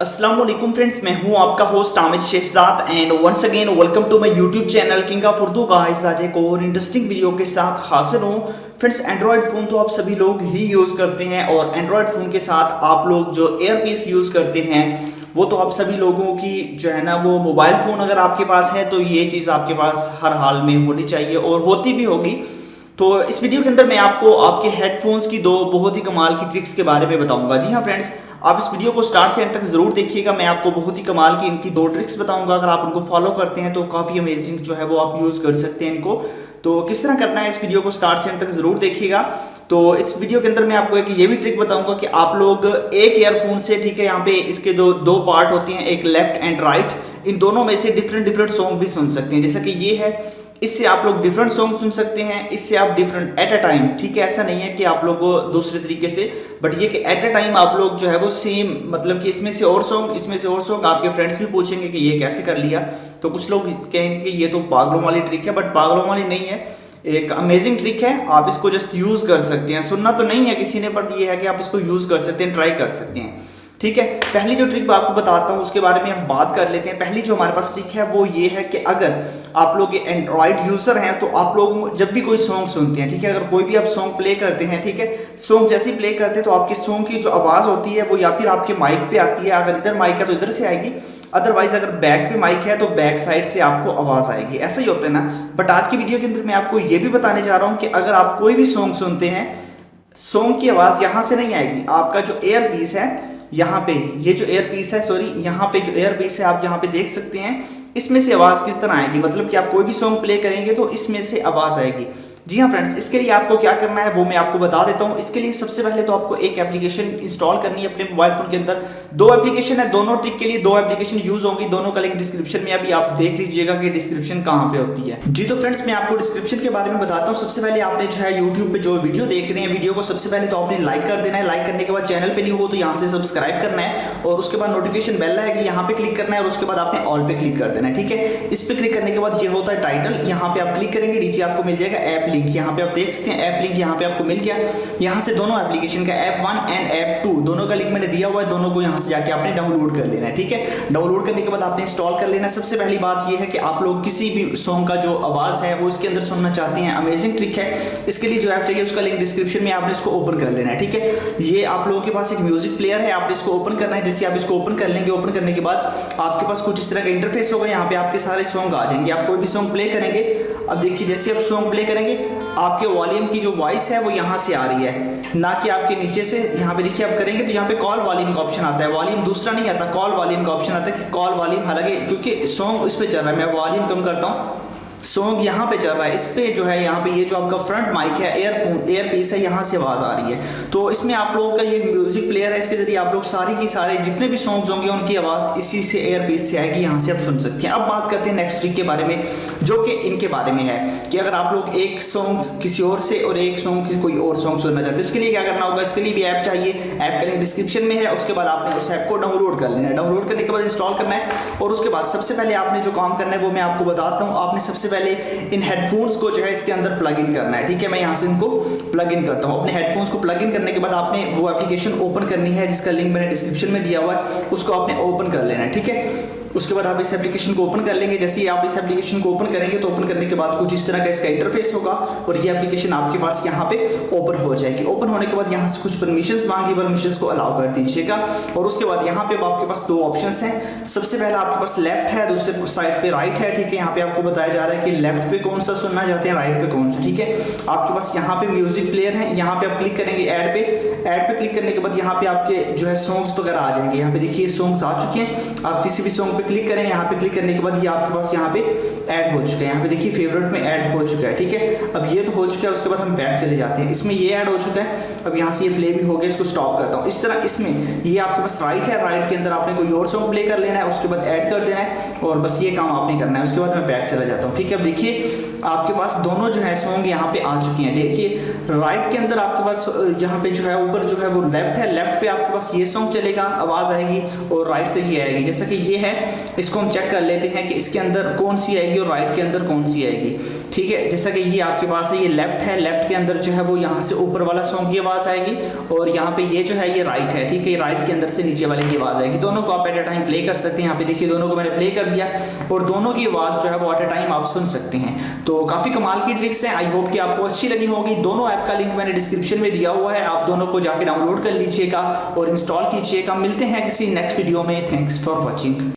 अस्सलाम वालेकुम फ्रेंड्स, मैं हूं आपका host Aamid Shahzad and once again welcome to my YouTube channel king of Urdu. Guys आज एक और इंटरेस्टिंग वीडियो के साथ हाजिर हूं। फ्रेंड्स एंड्रॉयड फ़ोन तो आप सभी लोग ही यूज़ करते हैं और एंड्रॉयड फ़ोन के साथ आप लोग जो एयरपीस यूज़ करते हैं वो तो आप सभी लोगों की जो है ना वो मोबाइल फ़ोन अगर आपके पास है तो ये चीज़ आपके पास हर हाल में होनी चाहिए और होती भी होगी। तो इस वीडियो के अंदर मैं आपको आपके हेडफोन्स की दो बहुत ही कमाल की ट्रिक्स के बारे में बताऊंगा। जी हाँ फ्रेंड्स, आप इस वीडियो को स्टार्ट से एंड तक जरूर देखिएगा। मैं आपको बहुत ही कमाल की इनकी दो ट्रिक्स बताऊंगा। अगर आप उनको फॉलो करते हैं तो काफ़ी अमेजिंग जो है वो आप यूज़ कर सकते हैं इनको। तो किस तरह करना है इस वीडियो को स्टार्ट से एंड तक जरूर देखिएगा। तो इस वीडियो के अंदर मैं आपको एक ये भी ट्रिक बताऊंगा कि आप लोग एक ईयरफोन से, ठीक है, यहाँ पे इसके दो दो पार्ट होते हैं, एक लेफ्ट एंड राइट, इन दोनों में से डिफरेंट डिफरेंट सॉन्ग भी सुन सकते हैं। जैसा कि ये है, इससे आप लोग डिफरेंट सॉन्ग सुन सकते हैं, इससे आप डिफरेंट एट अ टाइम, ठीक है, ऐसा नहीं है कि आप लोग को दूसरे तरीके से, बट ये कि एट अ टाइम आप लोग जो है वो सेम, मतलब कि इसमें से और सॉन्ग, इसमें से और सॉन्ग। आपके फ्रेंड्स भी पूछेंगे कि ये कैसे कर लिया, तो कुछ लोग कहेंगे कि ये तो पागलों वाली ट्रिक है, बट पागलों वाली नहीं है, एक अमेजिंग ट्रिक है। आप इसको जस्ट यूज कर सकते हैं, सुनना तो नहीं है किसी ने, बट ये है कि आप इसको यूज कर सकते हैं, ट्राई कर सकते हैं, ठीक है। पहली जो ट्रिक मैं आपको बताता हूँ उसके बारे में हम बात कर लेते हैं। पहली जो हमारे पास ट्रिक है वो ये है कि अगर आप लोग एंड्रॉयड यूजर हैं तो आप लोग जब भी कोई सॉन्ग सुनते हैं, ठीक है, अगर कोई भी आप सॉन्ग प्ले करते हैं, ठीक है, सॉन्ग जैसे ही प्ले करते हैं तो आपके सॉन्ग की जो आवाज़ होती है वो या फिर आपके माइक पे आती है। अगर इधर माइक है तो इधर से आएगी, अदरवाइज अगर बैक पे माइक है तो बैक साइड से आपको आवाज़ आएगी। ऐसा ही होता है ना। बट आज की वीडियो के अंदर मैं आपको ये भी बताने जा रहा हूँ कि अगर आप कोई भी सॉन्ग सुनते हैं, सॉन्ग की आवाज़ यहाँ से नहीं आएगी। आपका जो एयर पीस है यहाँ पे, ये जो एयर पीस है, सॉरी, यहाँ पे जो एयर पीस है आप यहाँ पे देख सकते हैं, इसमें से आवाज़ किस तरह आएगी, मतलब कि आप कोई भी सॉन्ग प्ले करेंगे तो इसमें से आवाज़ आएगी। जी हाँ फ्रेंड्स, इसके लिए आपको क्या करना है वो मैं आपको बता देता हूँ। इसके लिए सबसे पहले तो आपको एक एप्लीकेशन इंस्टॉल करनी है अपने मोबाइल फोन के अंदर। दो एप्लीकेशन है, दोनों ट्रिक के लिए दो एप्लीकेशन यूज होंगी, दोनों का लिंक डिस्क्रिप्शन में, अभी आप देख लीजिएगा कि डिस्क्रिप्शन कहाँ पे होती है। जी तो फ्रेंड्स, मैं आपको डिस्क्रिप्शन के बारे में बताता हूँ। सबसे पहले आपने जो है यूट्यूब पे जो वीडियो देख रहे हैं, वीडियो को सबसे पहले तो आपने लाइक कर देना है। लाइक करने के बाद चैनल पे नहीं हो तो यहाँ से सब्सक्राइब करना है और उसके बाद नोटिफिकेशन बेल आएगी, यहाँ पे क्लिक करना है और उसके बाद आपने ऑल पे क्लिक कर देना है, ठीक है। इस पे क्लिक करने के बाद ये होता है टाइटल, यहाँ पे आप क्लिक करेंगे, नीचे आपको मिल जाएगा ऐप लिंक, यहाँ पे आप देख सकते हैं ऐप लिंक यहाँ पे आपको मिल गया। यहाँ से दोनों एप्लीकेशन का ऐप 1 एंड ऐप 2 दोनों का लिंक मैंने दिया हुआ है, दोनों को यहाँ से जाके आपने डाउनलोड कर लेना है, ठीक है। डाउनलोड करने के बाद आपने इंस्टॉल कर लेना है। सबसे पहली बात ये है कि आप लोग किसी भी सॉन्ग का जो आवाज़ है वो इसके अंदर सुनना चाहते हैं, अमेजिंग ट्रिक है। इसके लिए जो ऐप चाहिए उसका लिंक डिस्क्रिप्शन में, आपने इसको ओपन कर लेना है, ठीक है। ये आप लोगों के पास एक म्यूजिक प्लेयर है, आपने इसको ओपन करना है। जैसे आप इसको ओपन कर लेंगे, ओपन करने के बाद आपके पास कुछ इस तरह का इंटरफेस होगा, यहाँ पे आपके सारे सॉन्ग आ जाएंगे। आप कोई भी सॉन्ग प्ले करेंगे, अब देखिए जैसे आप सॉन्ग प्ले करेंगे आपके वॉल्यूम की जो वॉइस है वो यहाँ से आ रही है, ना कि आपके नीचे से। यहाँ पे देखिए आप करेंगे तो यहाँ पे कॉल वॉल्यूम का ऑप्शन आता है, वॉल्यूम दूसरा नहीं आता, कॉल वॉल्यूम का ऑप्शन आता है कि कॉल वॉल्यूम। हालांकि क्योंकि सॉन्ग इस पे चल रहा है, मैं वॉल्यूम कम करता हूँ, सॉन्ग यहाँ पे चल रहा है, इस पे जो है यहाँ पे ये जो आपका फ्रंट माइक है, एयर पीस है, यहाँ से आवाज़ आ रही है। तो इसमें आप लोगों का ये म्यूजिक प्लेयर है, इसके जरिए आप लोग सारे की सारे जितने भी सॉन्ग्स होंगे उनकी आवाज़ इसी से एयर पीस से आएगी, यहाँ से आप सुन सकते हैं। अब बात करते हैं नेक्स्ट ट्रिक के बारे में, जो कि इनके बारे में है कि अगर आप लोग एक सॉन्ग किसी और से और एक सॉन्ग किसी कोई और सॉन्ग सुनना चाहते हो, इसके लिए क्या करना होगा, इसके लिए भी ऐप चाहिए। ऐप का लिंक डिस्क्रिप्शन में है, उसके बाद आपने उस ऐप को डाउनलोड कर लेना है। डाउनलोड करने के बाद इंस्टॉल करना है और उसके बाद सबसे पहले आपने जो काम करना है वो मैं आपको बताता हूँ। आपने सबसे पहले इन हेडफोन्स को जो है इसके अंदर प्लग इन करना है, ठीक है। मैं यहाँ से इनको प्लग इन करता हूँ। अपने हेडफोन्स को प्लग इन करने के बाद आपने वो एप्लीकेशन ओपन करनी है जिसका लिंक मैंने डिस्क्रिप्शन में दिया हुआ है, उसको आपने ओपन कर लेना है, ठीक है। उसके बाद आप इस एप्लीकेशन को ओपन कर लेंगे। जैसे ही आप इस एप्लीकेशन को ओपन करेंगे तो ओपन करने के बाद कुछ इस तरह का इसका इंटरफेस होगा और ये एप्लीकेशन आपके पास यहाँ पे ओपन हो जाएगी। ओपन होने के बाद यहाँ से कुछ परमिशंस मांगी, परमिशंस को अलाउ कर दीजिएगा और उसके बाद यहाँ पे आपके पास दो ऑप्शंस हैं। सबसे पहले आपके पास लेफ्ट है, दूसरे साइड पे राइट है, ठीक है। यहाँ पे आपको बताया जा रहा है कि लेफ्ट पे कौन सा सुनना चाहते हैं, राइट पे कौन सा, ठीक है। आपके पास यहाँ पे म्यूजिक प्लेयर है, यहाँ पे आप क्लिक करेंगे ऐड पे क्लिक करने के बाद यहाँ पे आपके जो है सॉन्ग्स वगैरह आ जाएंगे। यहाँ पे देखिए सॉन्ग्स आ चुके हैं। आप किसी भी सॉन्ग पे क्लिक करें, यहाँ पे क्लिक करने के बाद ये आपके पास यहाँ पे ऐड हो चुका है, यहाँ पे देखिए फेवरेट में ऐड हो चुका है, ठीक है। अब ये तो हो चुका है, उसके बाद हम बैक चले जाते हैं। इसमें ये ऐड हो चुका है, अब यहाँ से ये प्ले भी हो गया, इसको स्टॉप करता हूँ। इस तरह इसमें ये आपके पास राइट है, राइट के अंदर आपने कोई और सॉन्ग प्ले कर लेना है, उसके बाद ऐड कर देना है और बस ये काम आपने करना है। उसके बाद मैं बैक चला जाता हूँ, ठीक है। अब देखिए आपके पास दोनों जो है सॉन्ग यहाँ पे आ चुके हैं। देखिए राइट के अंदर आपके पास यहाँ पे जो है ऊपर जो है वो लेफ्ट है, लेफ्ट पे आपके पास ये सॉन्ग चलेगा, आवाज आएगी, और राइट से ही आएगी। जैसा कि ये है, इसको हम चेक कर लेते हैं कि इसके अंदर कौन सी आएगी और राइट के अंदर कौन सी आएगी। ठीक है, जैसा कि ये आपके पास है, ये लेफ्ट है, लेफ्ट के अंदर जो है वो यहाँ से ऊपर वाला सॉन्ग की आवाज आएगी, और यहाँ पे ये जो है ये राइट है। ठीक है, राइट के अंदर से नीचे वाले की आवाज आएगी। दोनों को आप एट ए टाइम प्ले कर सकते हैं। यहाँ पे देखिए दोनों को मैंने प्ले कर दिया और दोनों की आवाज जो है वो एट ए टाइम आप सुन सकते हैं। तो काफी कमाल की ट्रिक्स है, आई होप कि आपको अच्छी लगी होगी। दोनों ऐप का लिंक मैंने डिस्क्रिप्शन में दिया हुआ है, आप दोनों को जाके डाउनलोड कर लीजिएगा और इंस्टॉल कीजिएगा। मिलते हैं किसी नेक्स्ट वीडियो में। Thanks for watching.